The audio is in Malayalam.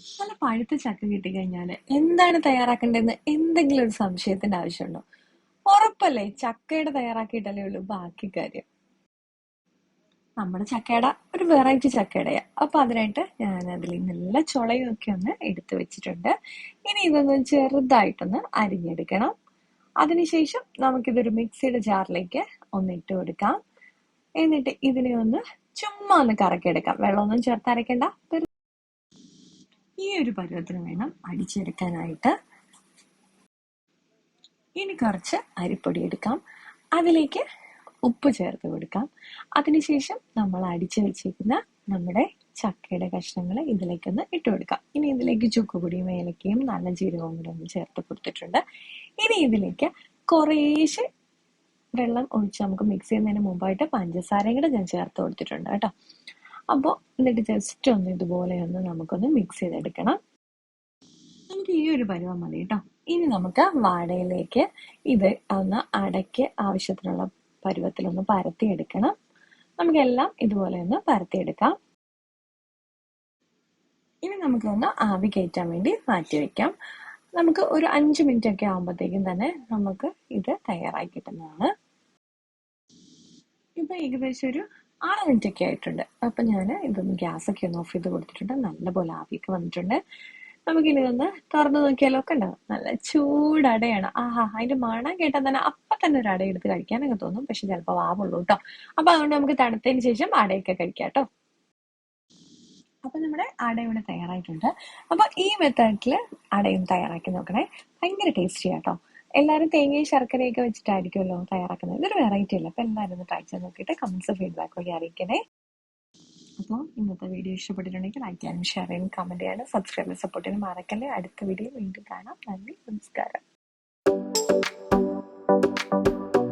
നല്ല പഴുത്ത ചക്ക കിട്ടിക്കഴിഞ്ഞാല് എന്താണ് തയ്യാറാക്കേണ്ടതെന്ന് എന്തെങ്കിലും ഒരു സംശയത്തിന്റെ ആവശ്യമുണ്ടോ? ഉറപ്പല്ലേ, ചക്കയുടെ തയ്യാറാക്കിയിട്ടല്ലേ ഉള്ളൂ ബാക്കി കാര്യം. നമ്മുടെ ചക്കയുടെ ഒരു വെറൈറ്റി ചക്കയുടെയാ. അപ്പൊ അതിനായിട്ട് ഞാൻ അതിൽ നല്ല ചുളയും ഒക്കെ ഒന്ന് എടുത്തു വെച്ചിട്ടുണ്ട്. ഇനി ഇതൊന്ന് ചെറുതായിട്ടൊന്ന് അരിഞ്ഞെടുക്കണം. അതിനുശേഷം നമുക്കിതൊരു മിക്സിയുടെ ജാറിലേക്ക് ഒന്ന് ഇട്ട് കൊടുക്കാം. എന്നിട്ട് ഇതിനെ ഒന്ന് ചുമ്മാ ഒന്ന് കറക്കിയെടുക്കാം. വെള്ളമൊന്നും ചേർത്ത് അരയ്ക്കണ്ട. ഈ ഒരു പരുവത്തിന് വേണം അടിച്ചെടുക്കാനായിട്ട്. ഇനി കുറച്ച് അരിപ്പൊടി എടുക്കാം. അതിലേക്ക് ഉപ്പ് ചേർത്ത് കൊടുക്കാം. അതിനുശേഷം നമ്മൾ അടിച്ചു വെച്ചിരിക്കുന്ന നമ്മുടെ ചക്കയുടെ കഷ്ണങ്ങൾ ഇതിലേക്കൊന്ന് ഇട്ട് കൊടുക്കാം. ഇനി ഇതിലേക്ക് ചുക്കുപൊടിയും ഏലക്കയും നല്ല ജീരകവും കൂടെ ഒന്ന് ചേർത്ത് കൊടുത്തിട്ടുണ്ട്. ഇനി ഇതിലേക്ക് കുറേശ്ശെ വെള്ളം ഒഴിച്ച് നമുക്ക് മിക്സ് ചെയ്യുന്നതിന് മുമ്പായിട്ട് പഞ്ചസാരയും കൂടെ ഞാൻ ചേർത്ത് കൊടുത്തിട്ടുണ്ട് കേട്ടോ. അപ്പോൾ എന്നിട്ട് ജസ്റ്റ് ഒന്ന് ഇതുപോലെ ഒന്ന് നമുക്കൊന്ന് മിക്സ് ചെയ്തെടുക്കണം. നമുക്ക് ഈ ഒരു പരുവം മതി കേട്ടോ. ഇനി നമുക്ക് വാഴയിലേക്ക് ഇത് ഒന്ന് അടയ്ക്ക് ആവശ്യത്തിനുള്ള പരുവത്തിലൊന്ന് പരത്തിയെടുക്കണം. നമുക്കെല്ലാം ഇതുപോലെ ഒന്ന് പരത്തിയെടുക്കാം. ഇനി നമുക്കൊന്ന് ആവി കയറ്റാൻ വേണ്ടി മാറ്റി വെക്കാം. നമുക്ക് ഒരു 5 മിനിറ്റ് ഒക്കെ ആകുമ്പോഴത്തേക്കും തന്നെ നമുക്ക് ഇത് തയ്യാറായി കിട്ടുന്നതാണ്. ഇപ്പൊ ഏകദേശം ഒരു 6 മിനിറ്റ് ഒക്കെ ആയിട്ടുണ്ട്. അപ്പൊ ഞാൻ ഇതൊന്ന് ഗ്യാസൊക്കെ ഒന്ന് ഓഫ് ചെയ്ത് കൊടുത്തിട്ടുണ്ട്. നല്ലപോലെ ആവിയൊക്കെ വന്നിട്ടുണ്ട്. നമുക്കിനി ഇതൊന്ന് തുറന്നു നോക്കിയാലോ? ഒക്കെ ഉണ്ടാവും. നല്ല ചൂടടയാണ്. ആഹാ, അതിന്റെ മണം കേട്ടാൽ തന്നെ അപ്പൊ തന്നെ ഒരു അട എടുത്ത് കഴിക്കാനൊക്കെ തോന്നും. പക്ഷെ ചിലപ്പോൾ വാവുള്ളൂ കേട്ടോ. അപ്പൊ അതുകൊണ്ട് നമുക്ക് തണുത്തതിന് ശേഷം അടയൊക്കെ കഴിക്കാം കേട്ടോ. അപ്പൊ നമ്മുടെ അട ഇവിടെ തയ്യാറായിട്ടുണ്ട്. അപ്പൊ ഈ മെത്തേഡില് അടയും തയ്യാറാക്കി നോക്കണേ. ഭയങ്കര ടേസ്റ്റി ആട്ടോ. എല്ലാവരും തേങ്ങയും ശർക്കരയൊക്കെ വെച്ചിട്ടായിരിക്കുമല്ലോ തയ്യാറാക്കുന്നത്. ഇതൊരു വെറൈറ്റി അല്ല. അപ്പൊ എല്ലാവരും ഒന്ന് ട്രൈ ചെയ്ത് നോക്കിയിട്ട് കമന്റ്സ് ഫീഡ്ബാക്ക് വഴി അറിയിക്കണേ. അപ്പോൾ ഇന്നത്തെ വീഡിയോ ഇഷ്ടപ്പെട്ടിട്ടുണ്ടെങ്കിൽ ലൈക്ക് ചെയ്യാനും ഷെയർ ചെയ്യാനും കമന്റ് ചെയ്യാനും സബ്സ്ക്രൈബ് സപ്പോർട്ട് ചെയ്യാനും മറക്കല്ലേ. അടുത്ത വീഡിയോ വീണ്ടും കാണാം. നന്ദി, നമസ്കാരം.